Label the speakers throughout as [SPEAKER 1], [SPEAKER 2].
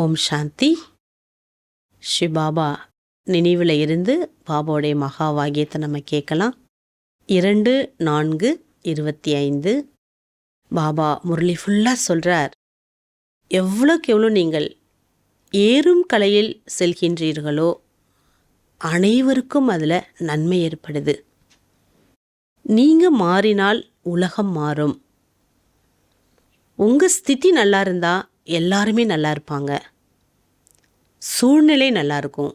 [SPEAKER 1] ஓம் சாந்தி. ஸ்ரீ பாபா நினைவில் இருந்து பாபாவுடைய மகா வாக்கியத்தை நம்ம கேட்கலாம். 2-4-25 பாபா முரளி ஃபுல்லாக சொல்கிறார், எவ்வளோக்கு எவ்வளோ நீங்கள் ஏறும் கலையில் செல்கின்றீர்களோ அனைவருக்கும் அதில் நன்மை ஏற்படுது. நீங்கள் மாறினால் உலகம் மாறும். உங்கள் ஸ்திதி நல்லா இருந்தால் எல்லாருமே நல்லா இருப்பாங்க. சூழ்நிலை நல்லா இருக்கும்.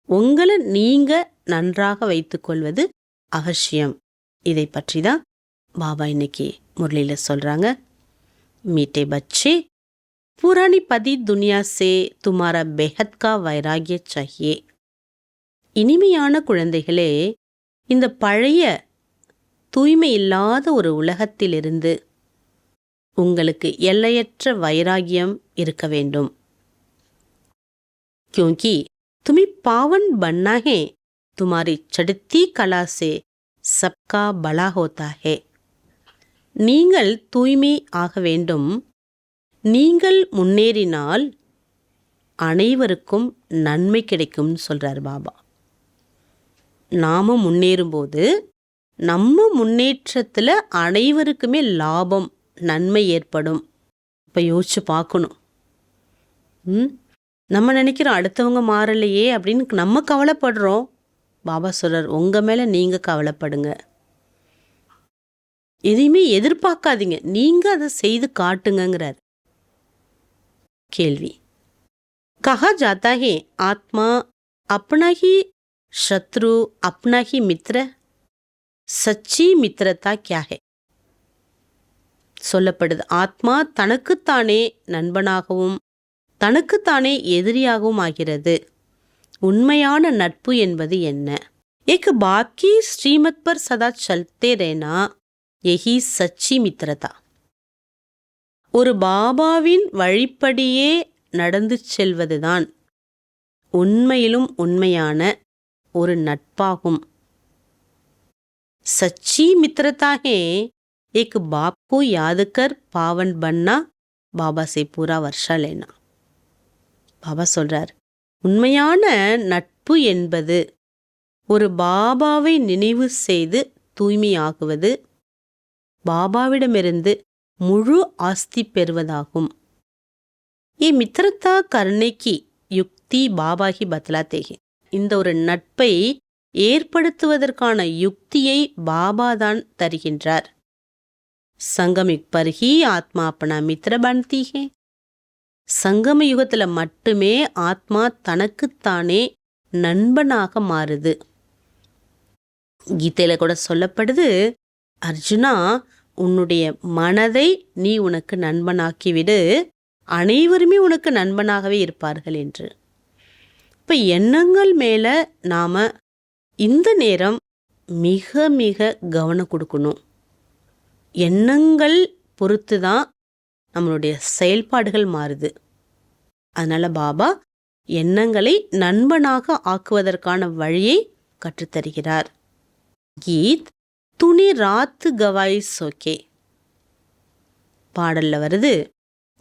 [SPEAKER 1] உங்களை நீங்கள் நன்றாக வைத்துக்கொள்வது அவசியம். இதை பற்றி தான் பாபா இன்னைக்கு முரளியில் சொல்கிறாங்க. மீட்டே பச்சே, புராணி பதி துனியா சே துமாரா பெஹத் கா வைராகிய சாஹியே. இனிமையான குழந்தைகளே, இந்த பழைய தூய்மை இல்லாத ஒரு உலகத்திலிருந்து உங்களுக்கு எல்லையற்ற வைராகியம் இருக்க வேண்டும். क्योंकि तुम्हें पावन बनना है, तुम्हारी चढ़ती कला से सबका भला होता है. நீங்கள் தூய்மை ஆக வேண்டும். நீங்கள் முன்னேறினால் அனைவருக்கும் நன்மை கிடைக்கும்னு சொல்றார் பாபா. நாம முன்னேறும்போது நம்ம முன்னேற்றத்தில் அனைவருக்குமே லாபம், நன்மை ஏற்படும். இப்போ யோசிச்சு பார்க்கணும். நம்ம நினைக்கிறோம் அடுத்தவங்க மாறலையே அப்படின்னு நம்ம கவலைப்படுறோம். பாபா சொல்றார், உங்கள் மேலே நீங்கள் கவலைப்படுங்க. எதையுமே எதிர்பார்க்காதீங்க, நீங்கள் அதை செய்து காட்டுங்கிறார். கேள்வி, கஹா ஜாத்தா ஹே ஆத்மா அப்னா ஹி சத்ரு அப்னா ஹி மித்ர, சச்சி மித்ரதா கியா ஹே? சொல்லப்படுது, ஆத்மா தனக்குத்தானே நண்பனாகவும் தனக்குத்தானே எதிரியாகவும் ஆகிறது. உண்மையான நட்பு என்பது என்ன? ஏக் பாக்கி ஸ்ரீமத் பர் சதா சல்தே ரேனா யஹி சச்சி மித்ரதா. ஒரு பாபாவின் வழிப்படியே நடந்து செல்வதுதான் உண்மையிலும் உண்மையான ஒரு நட்பாகும். सच्ची मित्रता है एक बाप को याद कर पावन बनना, बाबा से पूरा वर्षा लेना. பாபா சொல்றார், உண்மையான நட்பு என்பது ஒரு பாபாவை நினைவு செய்து தூய்மையாகுவது, பாபாவிடமிருந்து முழு ஆஸ்தி பெறுவதாகும். ये मित्रता करने की युक्ति बाबा ही बतलाते हैं. இந்த ஒரு நட்பை ஏற்படுத்துவதற்கான யுக்தியை பாபாதான் தருகின்றார். சங்கமிக் பர்ஹி ஆத்மா அப்பனா மித்ர பன்தி ஹே. சங்கம யுகத்தில் மட்டுமே ஆத்மா தனக்குத்தானே நண்பனாக மாறுது. கீதையில கூட சொல்லப்படுது, அர்ஜுனா, உன்னுடைய மனதை நீ உனக்கு நண்பனாக்கிவிடு, அனைவருமே உனக்கு நண்பனாகவே இருப்பார்கள் என்று. இப்போ எண்ணங்கள் மேலே நாம் இந்த நேரம் மிக மிக கவனம் கொடுக்கணும். எண்ணங்கள் பொறுத்து தான் நம்மளுடைய செயல்பாடுகள் மாறுது. அதனால் பாபா எண்ணங்களை நண்பனாக ஆக்குவதற்கான வழியை கற்றுத்தருகிறார். கீத் துணி ராத்து கவாய் சோக்கே பாடலில் வருது,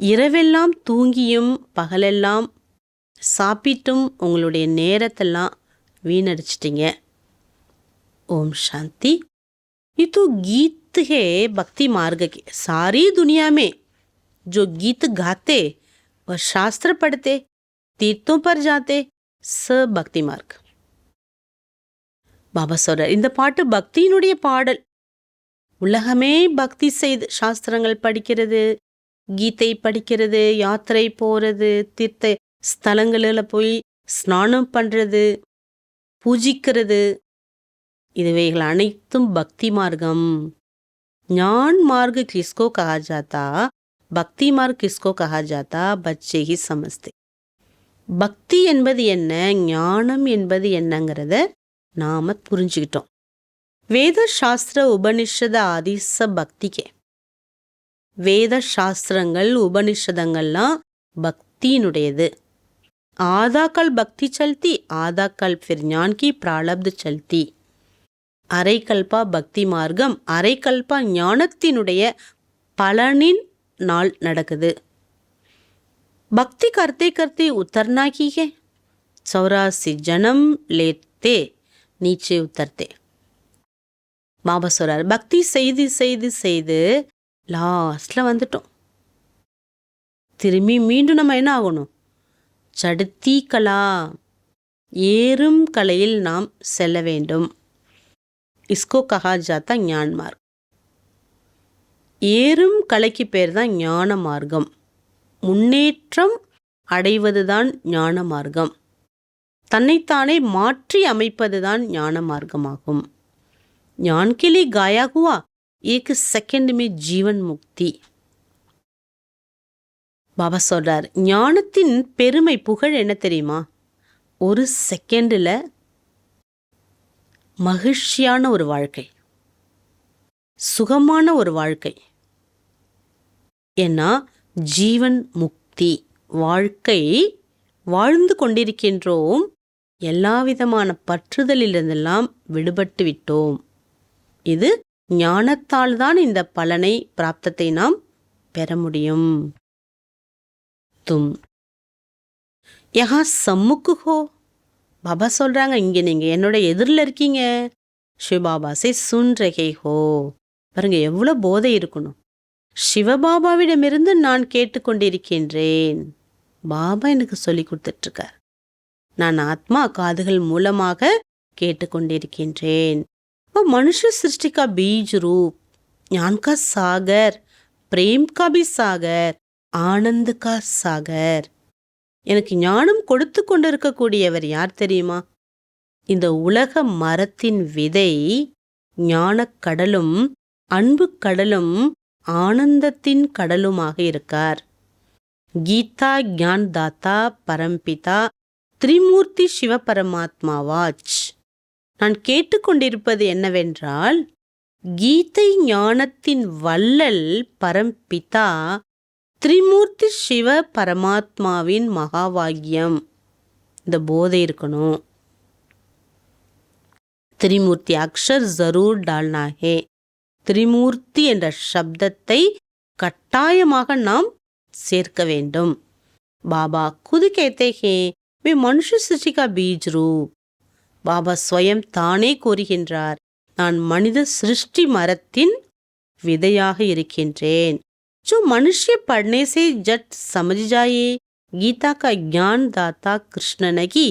[SPEAKER 1] இரவெல்லாம் தூங்கியும் பகலெல்லாம் சாப்பிட்டும் உங்களுடைய நேரத்தெல்லாம் வீணடிச்சிட்டிங்க. ओम शांति. ये तो गीत है भक्ति मार्ग के. सारी दुनिया में जो गीत गाते वह शास्त्र पढ़ते, तीर्थों पर जाते, सब भक्ति मार्ग. பாபா சொல்றார், இந்த பாட்டு பக்தியினுடைய பாடல். உலகமே பக்தி செய்து சாஸ்திரங்கள் படிக்கிறது, கீதை படிக்கிறது, யாத்திரை போறது, தீர்த்த ஸ்தலங்களில் போய் ஸ்நானம் பண்ணுறது, பூஜிக்கிறது, இதுவைகள் அனைத்தும் பக்தி மார்க்கம். ஞான் மார்க் கிஸ்கோ கஹா ஜாத்தா, பக்தி மார்க் கிஸ்கோ கஹா ஜாத்தா, பச்சே ஹி சமஸ்தே. பக்தி என்பது என்ன, ஞானம் என்பது என்னங்கிறத நாம் புரிஞ்சுக்கிட்டோம். வேத சாஸ்திர உபனிஷத ஆதிச பக்திக்கே. வேத சாஸ்திரங்கள் உபனிஷதங்கள்லாம் பக்தியினுடையது. आधा कल भक्ति चलती, आधा कल फिर ज्ञान की प्रारब्ध चलती. அரை கல்பா பக்தி மார்க்கம், அரை கல்பா ஞானத்தினுடைய பலனின் நாள் நடக்குது. भक्ति करते करते उतरना की है, 84 जन्म लेते नीचे उतरते. பாபா சொல்றாரு, பக்தி செய்து செய்து செய்து லாஸ்ட்ல வந்துட்டோம். திரும்பி மீண்டும் நம்ம என்ன ஆகணும்? சடுத்தி கலா, ஏறும் கலையில் நாம் செல்ல வேண்டும். இஸ்கோ கஹா ஜாத்தா ஞான் மார்க். ஏறும் கலைக்கு பேர் தான் ஞான மார்க்கம். முன்னேற்றம் அடைவதுதான் ஞான மார்க்கம். தன்னைத்தானே மாற்றி அமைப்பதுதான் ஞான மார்க்கமாகும். ஞான் के लिए गाया हुआ एक सेकंड में जीवन मुक्ति. பாபா சொல்றார், ஞானத்தின் பெருமை புகழ் என்ன தெரியுமா? ஒரு செகண்டில் மகிழ்ச்சியான ஒரு வாழ்க்கை, சுகமான ஒரு வாழ்க்கை. ஏன்னா ஜீவன் முக்தி வாழ்க்கை வாழ்ந்து கொண்டிருக்கின்றோம். எல்லா விதமான பற்றுதலிலிருந்தெல்லாம் விடுபட்டு விட்டோம். இது ஞானத்தால் தான் இந்த பலனை பிராப்தத்தை நாம் பெற முடியும். தும் யஹா சம்முக்கு ஹோ. பாபா சொல்றாங்க, இங்க நீங்க என்னோட எதிரில் இருக்கீங்க. சிவபாபா சே சுன் ரஹே ஹோ. பாருங்க எவ்வளவு போதை இருக்கணும். சிவபாபாவிடமிருந்து நான் கேட்டுக்கொண்டிருக்கின்றேன். பாபா எனக்கு சொல்லி கொடுத்துட்டு இருக்கார். நான் ஆத்மா காதுகள் மூலமாக கேட்டுக்கொண்டிருக்கின்றேன். मनुष्य सृष्टि का बीज रूप, ज्ञान का सागर, प्रेम का भी सागर, ஆனந்த கா சாகர். எனக்கு ஞானம் கொடுத்து கொண்டிருக்கக்கூடியவர் யார் தெரியுமா? இந்த உலக மரத்தின் விதை ஞானக் கடலும் அன்பு கடலும் ஆனந்தத்தின் கடலுமாக இருக்கார். கீதா ஞான் தாத்தா பரம்பிதா திரிமூர்த்தி சிவ பரமாத்மாவாச். நான் கேட்டுக்கொண்டிருப்பது என்னவென்றால், கீதை ஞானத்தின் வள்ளல் பரம்பிதா திரிமூர்த்தி சிவ பரமாத்மாவின் மகாவாக்கியம். இந்த போதை இருக்கணும். திரிமூர்த்தி அக்ஷர் ஜரூர் டால்னா ஹே. திரிமூர்த்தி என்ற சப்தத்தை கட்டாயமாக நாம் சேர்க்க வேண்டும். பாபா खुद कहते हैं वे मनुष्य सृष्टि का बीज रूप. பாபா ஸ்வயம் தானே கூறுகின்றார், நான் மனித சிருஷ்டி மரத்தின் விதையாக இருக்கின்றேன். जो मनुष्य पढ़ने से जट समझ जाए गीता का ज्ञान दाता कृष्ण नहीं,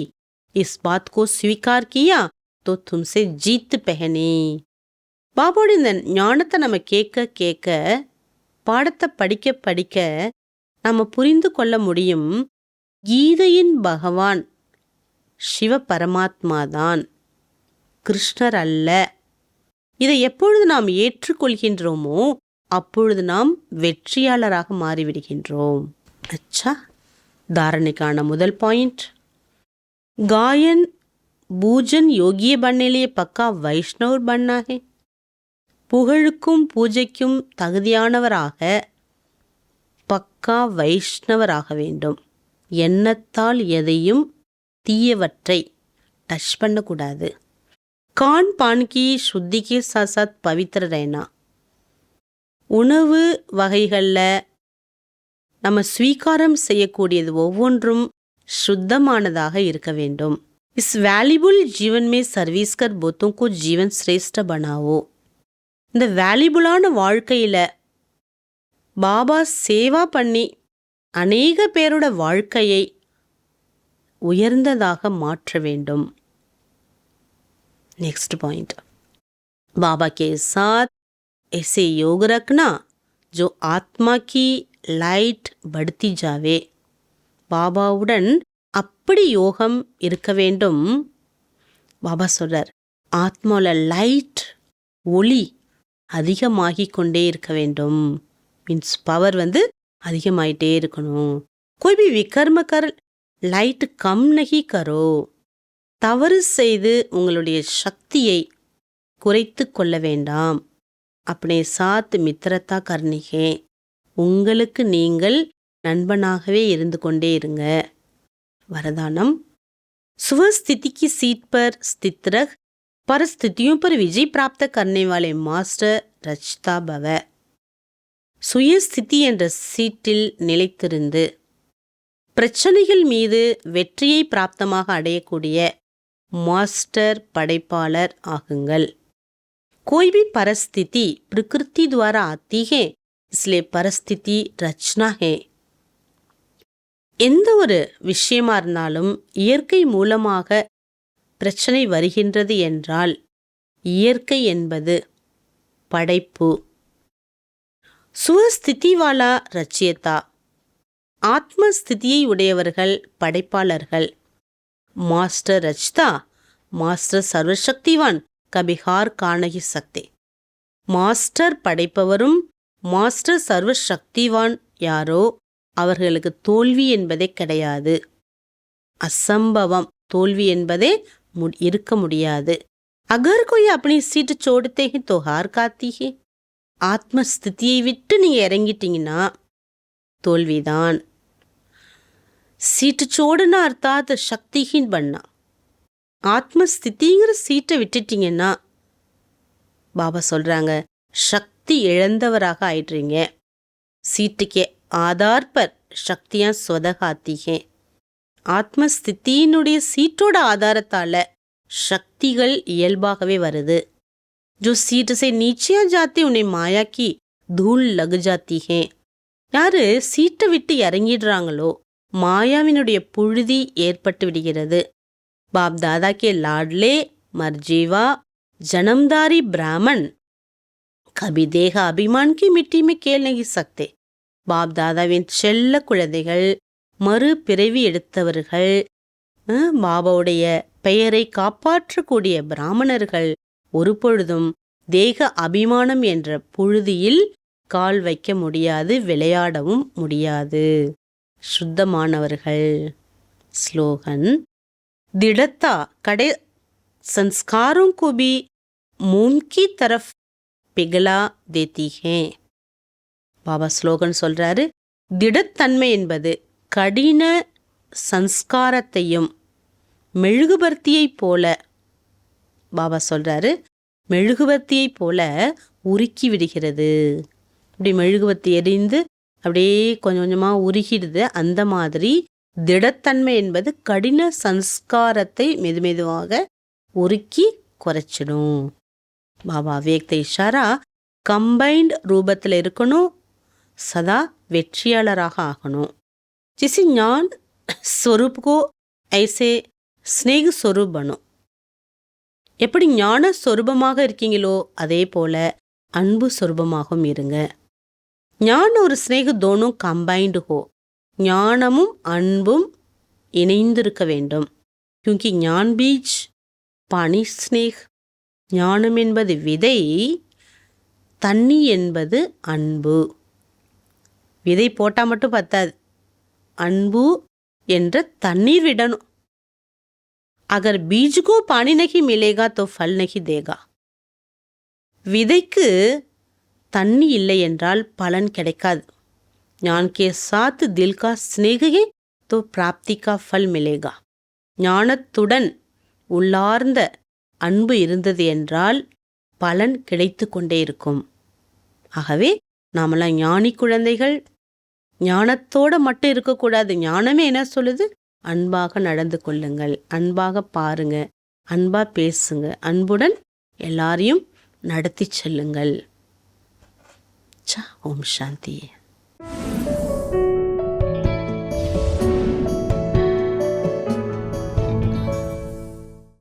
[SPEAKER 1] इस बात को स्वीकार किया तो तुमसे जीत पहने. பாபாவோட இந்த ஞானத்தை நம்ம கேட்க கேட்க, பாடத்தை படிக்க படிக்க நம்ம புரிந்து கொள்ள முடியும், கீதையின் பகவான் சிவ பரமாத்மாதான், கிருஷ்ணர் அல்ல. இதை எப்பொழுது நாம் ஏற்றுக்கொள்கின்றோமோ அப்பொழுது நாம் வெற்றியாளராக மாறிவிடுகின்றோம். அச்சா, தாரணைக்கான முதல் பாயிண்ட், गायन பூஜன் யோகிய बनने लिए पक्का वैष्णव बनना है. புகழுக்கும் பூஜைக்கும் தகுதியானவராக பக்கா வைஷ்ணவராக வேண்டும். எண்ணத்தால் எதையும் தீயவற்றை டச் பண்ணக்கூடாது. கான் பான் கி சுத்திக்கு சாத் சாத் பவித்திர रहना. உணவு வகைகளில் நம்ம ஸ்வீகாரம் செய்யக்கூடியது ஒவ்வொன்றும் சுத்தமானதாக இருக்க வேண்டும். इस वैल्यूबल जीवन में सर्विस कर बहुतों को जीवन श्रेष्ठ बनाओ. இந்த வேல்யூபுளான வாழ்க்கையில் பாபா சேவா பண்ணி அநேக பேரோட வாழ்க்கையை உயர்ந்ததாக மாற்ற வேண்டும். नेक्स्ट पॉइंट, बाबा के साथ ऐसे योग रखना जो आत्मा की लाइट बढ़ती जावे. பாபாவுடன் அப்படி யோகம் இருக்க வேண்டும். பாபா சொல்றார், ஆத்மாவில் லைட் ஒளி அதிகமாகி கொண்டே இருக்க வேண்டும். மீன்ஸ் பவர் அதிகமாயிட்டே இருக்கணும். कोई भी विकर्म कर लाइट कम नहीं करो. தவறு செய்து உங்களுடைய சக்தியை குறைத்து கொள்ள வேண்டாம். अपने साथ मित्रता करनी है. உங்களுக்கு நீங்கள் நண்பனாகவே இருந்து கொண்டே இருங்க. वरदानम, स्वस्थिति की सीट पर स्थित रख, परिस्थितियों पर विजय प्राप्त करने वाले मास्टर रचता भव. சுயஸ்திதி என்ற சீட்டில் நிலைத்திருந்து பிரச்சனைகள் மீது வெற்றியை பிராப்தமாக அடையக்கூடிய மாஸ்டர் படைப்பாளர் ஆகுங்கள். कोई भी परिस्थिति प्रकृति द्वारा आती है, इसलिए परिस्थिति रचना है. எந்த ஒரு விஷயமா இருந்தாலும் இயற்கை மூலமாக பிரச்சனை வருகின்றது என்றால் இயற்கை என்பது படைப்பு. சுவஸ்திதி வாலா ரச்சியதா, ஆத்மஸ்திதியை உடையவர்கள் படைப்பாளர்கள். மாஸ்டர் ரச்தா, மாஸ்டர் சர்வசக்திவான் கபி ஹார் காணகி சக்தி. மாஸ்டர் படைப்பவரும் மாஸ்டர் சர்வசக்திவான் யாரோ அவர்களுக்கு தோல்வி என்பதே கிடையாது. அசம்பவம், தோல்வி என்பதே இருக்க முடியாது. அகர் கோய் அப்படி சீட்டு சோடுத்தே தோ ஹார் காத்தி ஹே. ஆத்மஸ்திதியை விட்டு நீங்க இறங்கிட்டீங்கன்னா தோல்விதான். சீட்டு சோடுனா அர்த்தாத் சக்திஹீன் பண்ணா. ஆத்மஸ்திதிங்கிற சீட்டை விட்டுட்டீங்கன்னா பாபா சொல்றாங்க சக்தி இழந்தவராக ஆயிடுறீங்க. சீட்டுக்கே ஆதார் பர் சக்தியா சொதகாத்தீங்க. ஆத்மஸ்திதியினுடைய சீட்டோட ஆதாரத்தால சக்திகள் இயல்பாகவே வருது. जो सीट से नीचे आ जाती उन्हें माया की धूल लग जाती है. யாரு சீட்டை விட்டு இறங்கிடுறாங்களோ மாயாவினுடைய புழுதி ஏற்பட்டு விடுகிறது. பாப் தாதா கே லாட்லே மர்ஜீவா ஜனம்தாரி பிராமன் கபி தேக அபிமான் கி மிட்டி மே கேல் நகி சக்தே. பாப் தாதாவின் செல்ல குழந்தைகள், மறு பிறவி எடுத்தவர்கள், பாபாவுடைய பெயரை காப்பாற்றக்கூடிய பிராமணர்கள் ஒரு பொழுதும் தேக அபிமானம் என்ற புழுதியில் கால் வைக்க முடியாது, விளையாடவும் முடியாது. சுத்தமானவர்கள். ஸ்லோகன் திடத்தா கடை संस्कारों को भी मोम की तरफ पिघला देती है. பாபா ஸ்லோகன் சொல்றாரு, திடத்தன்மை என்பது கடின சன்ஸ்காரத்தையும் மெழுகுபர்த்தியை போல, பாபா சொல்றாரு மெழுகுபர்த்தியை போல உருக்கி விடுகிறது. இப்படி மெழுகுபர்த்தி எரிந்து அப்படியே கொஞ்சம் கொஞ்சமாக உருகிடுது. அந்த மாதிரி திடத்தன்மை என்பது கடின சன்ஸ்காரத்தை மெதுமெதுவாக உருக்கி குறைச்சிடும். பாபா அவ்யக்த இஷாரா கம்பைன்ட் ரூபத்தில் இருக்கணும், சதா வெற்றியாளராக ஆகணும். जिसे ज्ञान स्वरूप को ऐसे स्नेह स्वरूप बनो. எப்படி ஞான சொரூபமாக இருக்கீங்களோ அதே போல அன்பு சொரூபமாகவும் இருங்க. ஞான ஒரு ஸ்னேக தோனும் கம்பைன்டு ஹோ. ஞானமும் அன்பும் இணைந்திருக்க வேண்டும். क्योंकि ஞான் பீஜ் பானி ஸ்னேக். ஞானம் என்பது விதை, தண்ணி என்பது அன்பு. விதை போட்டால் மட்டும் பத்தாது, அன்பு என்ற தண்ணீர் விடணும். अगर बीज को पानी नहीं मिलेगा तो फल नहीं देगा. விதைக்கு தண்ணி இல்லை என்றால் பலன் கிடைக்காது. ஞான் கே சாத் தில் கா ஸ்னேக ஹே தோ பிராப்தி கா ஃபல் மிலேகா. ஞானத்துடன் உள்ளார்ந்த அன்பு இருந்தது என்றால் பலன் கிடைத்து கொண்டே இருக்கும். ஆகவே நாமெல்லாம் ஞானி குழந்தைகள். ஞானத்தோடு மட்டும் இருக்கக்கூடாது. ஞானமே என்ன சொல்லுது? அன்பாக நடந்து கொள்ளுங்கள், அன்பாக பாருங்க, அன்பா பேசுங்க, அன்புடன் எல்லாரையும் நடத்தி செல்லுங்கள். ஓம் சாந்தி.